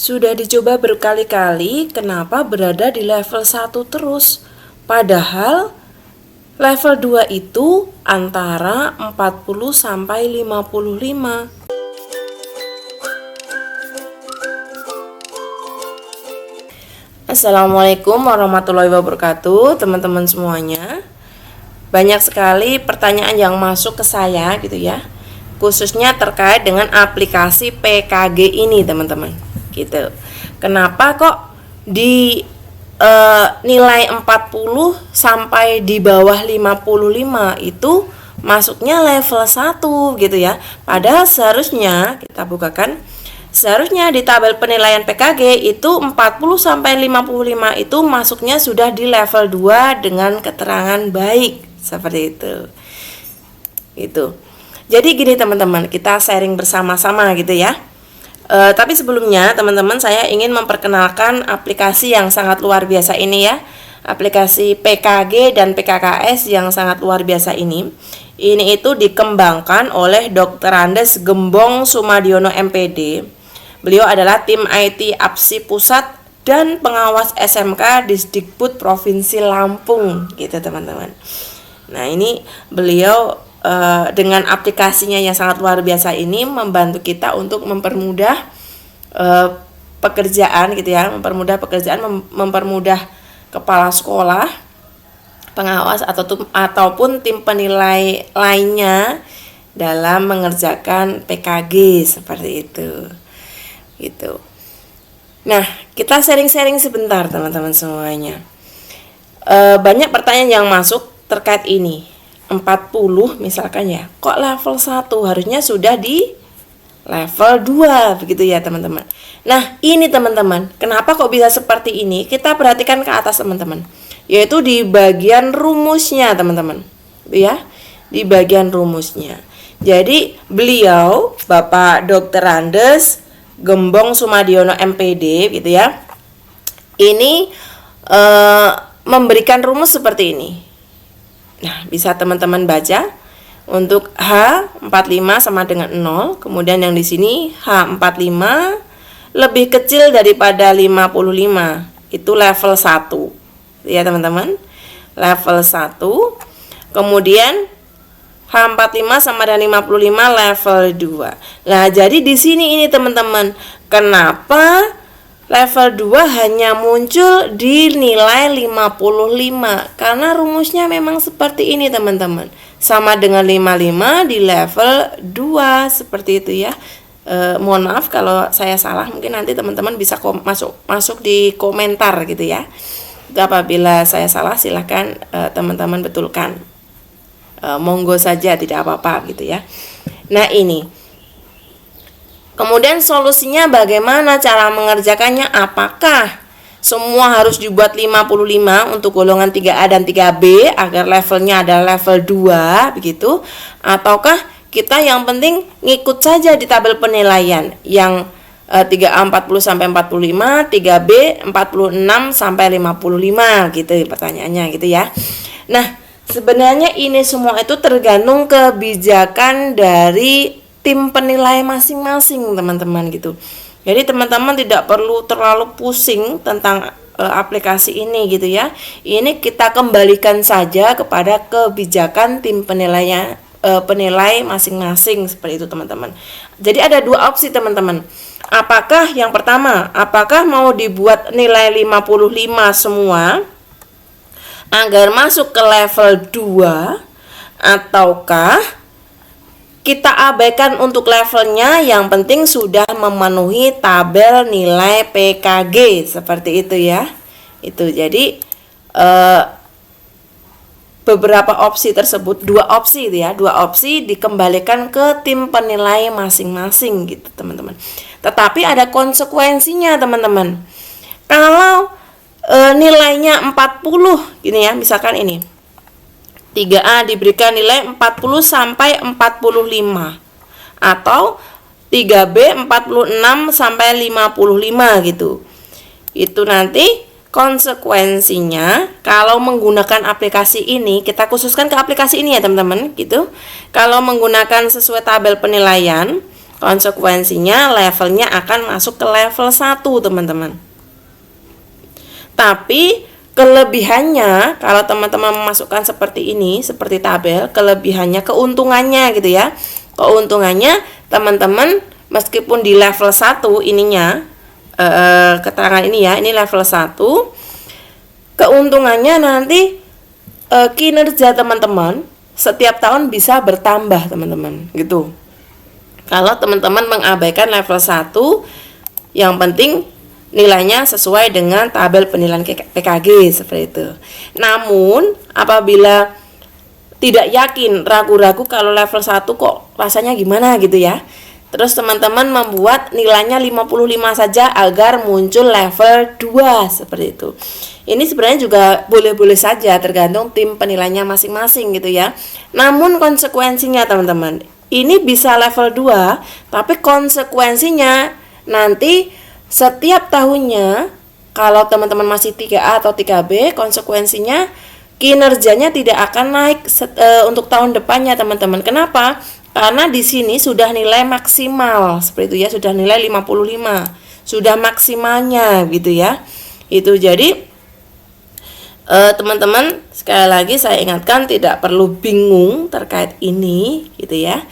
Sudah dicoba berkali-kali, kenapa berada di level 1 terus? Padahal level 2 itu antara 40 sampai 55. Assalamualaikum warahmatullahi wabarakatuh, teman-teman semuanya. Banyak sekali pertanyaan yang masuk ke saya gitu ya, khususnya terkait dengan aplikasi PKG ini, teman-teman. Gitu. Kenapa kok di nilai 40 sampai di bawah 55 itu masuknya level 1 gitu ya. Padahal seharusnya kita bukakan, seharusnya di tabel penilaian PKG itu 40 sampai 55 itu masuknya sudah di level 2 dengan keterangan baik. Seperti itu. Gitu. Jadi gini teman-teman, kita sharing bersama-sama gitu ya. Tapi sebelumnya teman-teman, saya ingin memperkenalkan aplikasi yang sangat luar biasa ini ya. Aplikasi PKG dan PKKS yang sangat luar biasa ini. Ini itu dikembangkan oleh Dr. Andes Gembong Sumadiono MPD. Beliau adalah tim IT APSI Pusat dan pengawas SMK Disdikbud Provinsi Lampung gitu teman-teman. Nah, ini beliau dengan aplikasinya yang sangat luar biasa ini membantu kita untuk mempermudah pekerjaan gitu ya, mempermudah kepala sekolah, pengawas ataupun tim penilai lainnya dalam mengerjakan PKG seperti itu. Gitu. Nah, kita sharing-sharing sebentar teman-teman semuanya. Banyak pertanyaan yang masuk terkait ini. 40 misalkan ya, kok level 1 harusnya sudah di level 2 begitu ya teman-teman. Nah ini teman-teman, kenapa kok bisa seperti ini? Kita perhatikan ke atas teman-teman, yaitu di bagian rumusnya teman-teman ya, di bagian rumusnya. Jadi beliau Bapak Dr. Andes Gembong Sumadiono MPD gitu ya, ini memberikan rumus seperti ini. Nah, bisa teman-teman baca. Untuk H45 sama dengan 0, kemudian yang di sini H45 lebih kecil daripada 55. Itu level 1. Ya, teman-teman. Level 1. Kemudian H45 sama dengan 55 level 2. Nah, jadi di sini ini teman-teman, kenapa level 2 hanya muncul di nilai 55? Karena rumusnya memang seperti ini teman-teman. Sama dengan 55 di level 2 seperti itu ya. Mohon maaf kalau saya salah, mungkin nanti teman-teman bisa masuk di komentar gitu ya. Apabila saya salah silahkan teman-teman betulkan. Monggo saja, tidak apa-apa gitu ya. Nah ini. Kemudian solusinya bagaimana cara mengerjakannya? Apakah semua harus dibuat 55 untuk golongan 3A dan 3B agar levelnya adalah level 2 begitu? Ataukah kita yang penting ngikut saja di tabel penilaian yang 3A 40 sampai 45, 3B 46 sampai 55 gitu pertanyaannya gitu ya. Nah, sebenarnya ini semua itu tergantung kebijakan dari tim penilai masing-masing teman-teman gitu. Jadi teman-teman tidak perlu terlalu pusing tentang aplikasi ini gitu ya. Ini kita kembalikan saja kepada kebijakan tim penilai masing-masing seperti itu teman-teman. Jadi ada dua opsi teman-teman. Apakah yang pertama, apakah mau dibuat nilai 55 semua agar masuk ke level 2, ataukah kita abaikan untuk levelnya, yang penting sudah memenuhi tabel nilai PKG seperti itu ya. Itu jadi beberapa opsi tersebut, dua opsi dikembalikan ke tim penilai masing-masing gitu teman-teman. Tetapi ada konsekuensinya teman-teman. Kalau nilainya 40 gini ya, misalkan ini 3A diberikan nilai 40 sampai 45 atau 3B 46 sampai 55 gitu. Itu nanti konsekuensinya kalau menggunakan aplikasi ini, kita khususkan ke aplikasi ini ya teman-teman gitu. Kalau menggunakan sesuai tabel penilaian, Konsekuensinya levelnya akan masuk ke level 1, teman-teman. Tapi kelebihannya kalau teman-teman memasukkan seperti ini, seperti tabel, kelebihannya, keuntungannya gitu ya. Keuntungannya teman-teman meskipun di level 1 ininya, keterangan ini ya, ini level 1, keuntungannya nanti kinerja teman-teman setiap tahun bisa bertambah, teman-teman, gitu. Kalau teman-teman mengabaikan level 1, yang penting nilainya sesuai dengan tabel penilaian PKG seperti itu. Namun apabila tidak yakin, ragu-ragu kalau level 1 kok rasanya gimana gitu ya, terus teman-teman membuat nilainya 55 saja agar muncul level 2 seperti itu. Ini sebenarnya juga boleh-boleh saja, tergantung tim penilainya masing-masing gitu ya. Namun konsekuensinya teman-teman, ini bisa level 2, tapi konsekuensinya nanti setiap tahunnya, kalau teman-teman masih 3A atau 3B, konsekuensinya kinerjanya tidak akan naik untuk tahun depannya, teman-teman. Kenapa? Karena di sini sudah nilai maksimal, seperti itu ya, sudah nilai 55, sudah maksimalnya gitu ya. Itu jadi teman-teman, sekali lagi saya ingatkan tidak perlu bingung terkait ini gitu ya.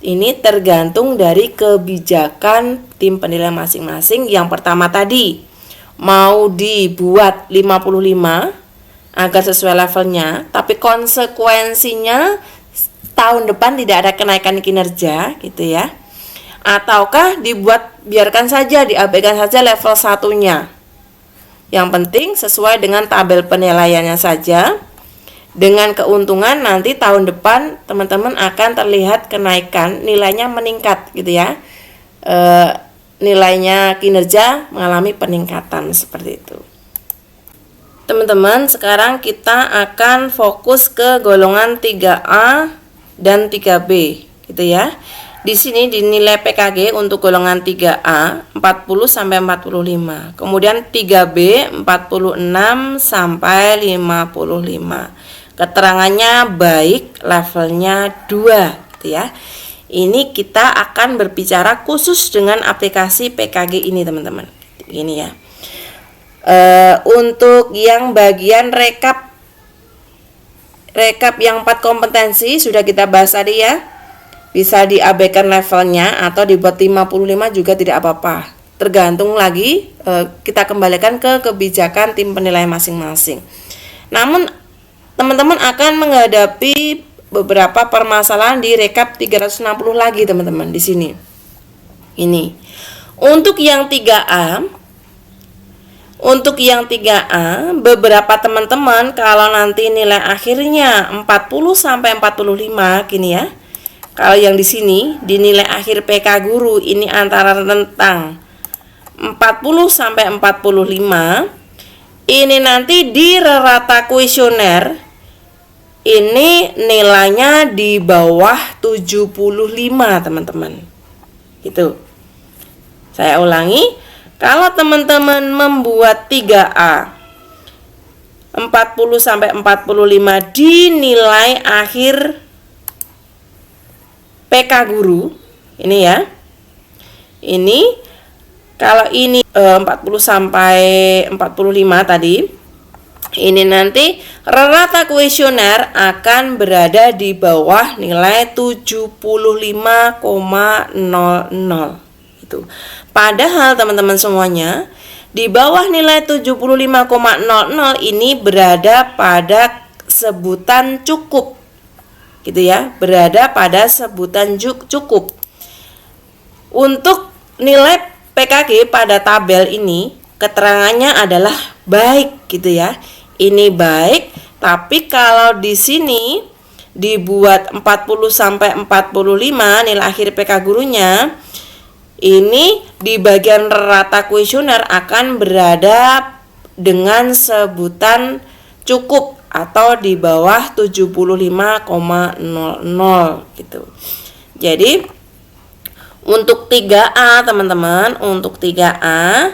Ini tergantung dari kebijakan tim penilaian masing-masing. Yang pertama tadi, mau dibuat 55 agar sesuai levelnya, tapi konsekuensinya tahun depan tidak ada kenaikan kinerja gitu ya. Ataukah dibuat biarkan saja, diabaikan saja level 1-nya. Yang penting sesuai dengan tabel penilaiannya saja. Dengan keuntungan nanti tahun depan teman-teman akan terlihat kenaikan, nilainya meningkat gitu ya. Nilainya kinerja mengalami peningkatan seperti itu. Teman-teman, sekarang kita akan fokus ke golongan 3A dan 3B gitu ya. Di sini dinilai PKG untuk golongan 3A 40 sampai 45. Kemudian 3B 46 sampai 55. Keterangannya baik, levelnya 2 gitu ya. Ini kita akan berbicara khusus dengan aplikasi PKG ini, teman-teman. Ini ya. Untuk yang bagian rekap yang 4 kompetensi sudah kita bahas tadi ya. Bisa diabaikan levelnya atau dibuat 55 juga tidak apa-apa. Tergantung lagi, kita kembalikan ke kebijakan tim penilaian masing-masing. Namun teman-teman akan menghadapi beberapa permasalahan di rekap 360 lagi, teman-teman, di sini. Ini. Untuk yang 3A, beberapa teman-teman kalau nanti nilai akhirnya 40 sampai 45 gini ya. Kalau yang di sini di nilai akhir PK guru ini antara tentang 40 sampai 45, ini nanti di rata kuesioner ini nilainya di bawah 75, teman-teman. Itu. Saya ulangi, kalau teman-teman membuat 3A 40 sampai 45 di nilai akhir PK guru, ini ya. Ini kalau ini 40 sampai 45 tadi, ini nanti rata kuesioner akan berada di bawah nilai 75,00 itu. Padahal teman-teman semuanya di bawah nilai 75,00 ini berada pada sebutan cukup. Gitu ya, berada pada sebutan cukup. Untuk nilai PKG pada tabel ini keterangannya adalah baik gitu ya. Ini baik, tapi kalau di sini dibuat 40 sampai 45 nilai akhir PK gurunya, ini di bagian rata kuesioner akan berada dengan sebutan cukup atau di bawah 75,00 gitu. Jadi untuk 3A teman-teman, untuk 3A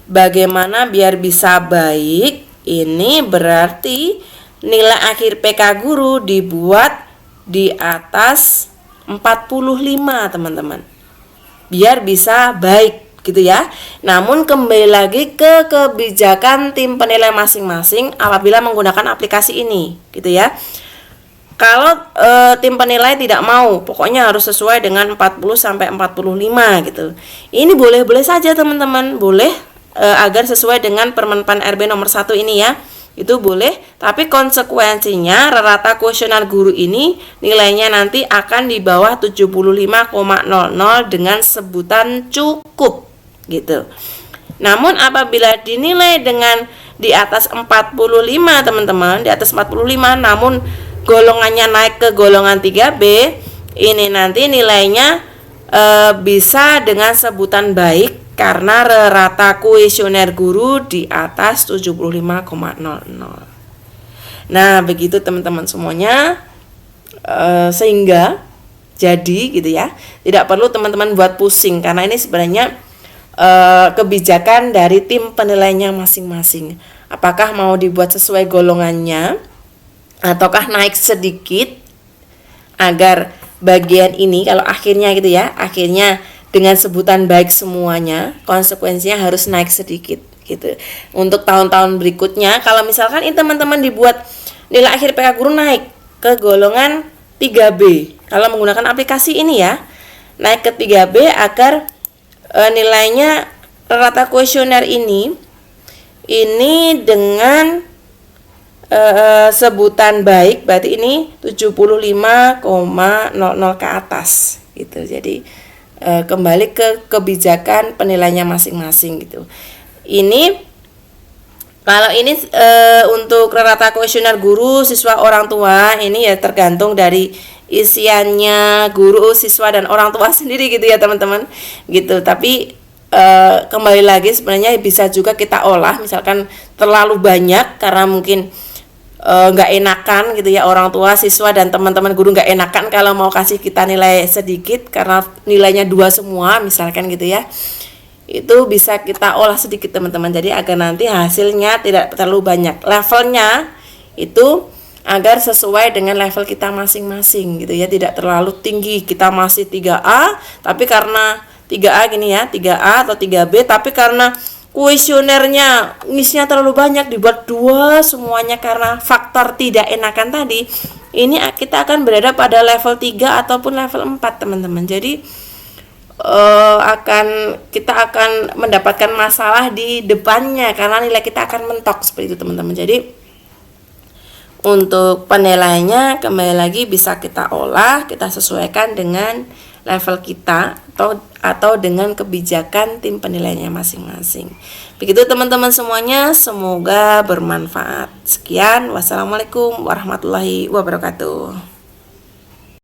bagaimana biar bisa baik? Ini berarti nilai akhir PK guru dibuat di atas 45, teman-teman. biar bisa baik gitu ya. Namun kembali lagi ke kebijakan tim penilai masing-masing apabila menggunakan aplikasi ini gitu ya. Kalau tim penilai tidak mau, pokoknya harus sesuai dengan 40 sampai 45 gitu. Ini boleh-boleh saja teman-teman, boleh agar sesuai dengan Permenpan RB nomor 1 ini ya. Itu boleh, tapi konsekuensinya rata kuesioner guru ini nilainya nanti akan di bawah 75,00 dengan sebutan cukup gitu. Namun apabila dinilai dengan di atas 45 teman-teman, di atas 45 namun golongannya naik ke golongan 3B, ini nanti nilainya bisa dengan sebutan baik karena rata kuesioner guru di atas 75,00. Nah, begitu teman-teman semuanya, sehingga jadi gitu ya, tidak perlu teman-teman buat pusing karena ini sebenarnya kebijakan dari tim penilainya masing-masing. Apakah mau dibuat sesuai golongannya ataukah naik sedikit agar bagian ini kalau akhirnya gitu ya, akhirnya dengan sebutan baik semuanya, konsekuensinya harus naik sedikit gitu. Untuk tahun-tahun berikutnya kalau misalkan ini teman-teman dibuat nilai akhir PK guru naik ke golongan 3B kalau menggunakan aplikasi ini ya, naik ke 3B agar nilainya rata kuesioner ini dengan sebutan baik, berarti ini 75,00 ke atas gitu. Jadi kembali ke kebijakan penilainya masing-masing gitu. Ini kalau ini untuk rata kuesioner guru, siswa, orang tua, ini ya tergantung dari isiannya guru, siswa dan orang tua sendiri gitu ya teman-teman gitu. Tapi kembali lagi sebenarnya bisa juga kita olah, misalkan terlalu banyak karena mungkin nggak enakan gitu ya, orang tua, siswa dan teman-teman guru nggak enakan kalau mau kasih kita nilai sedikit karena nilainya 2 semua misalkan gitu ya. Itu bisa kita olah sedikit teman-teman, jadi agar nanti hasilnya tidak terlalu banyak, levelnya itu agar sesuai dengan level kita masing-masing gitu ya, tidak terlalu tinggi kita masih 3A tapi karena 3A gini ya, 3A atau 3B tapi karena kuesionernya ngisnya terlalu banyak dibuat 2 semuanya karena faktor tidak enakan tadi, ini kita akan berada pada level 3 ataupun level 4 teman-teman. Jadi kita akan mendapatkan masalah di depannya karena nilai kita akan mentok seperti itu teman-teman. Jadi untuk penilaiannya kembali lagi bisa kita olah, kita sesuaikan dengan level kita atau dengan kebijakan tim penilainya masing-masing. Begitu teman-teman semuanya, semoga bermanfaat. Sekian, wassalamualaikum warahmatullahi wabarakatuh.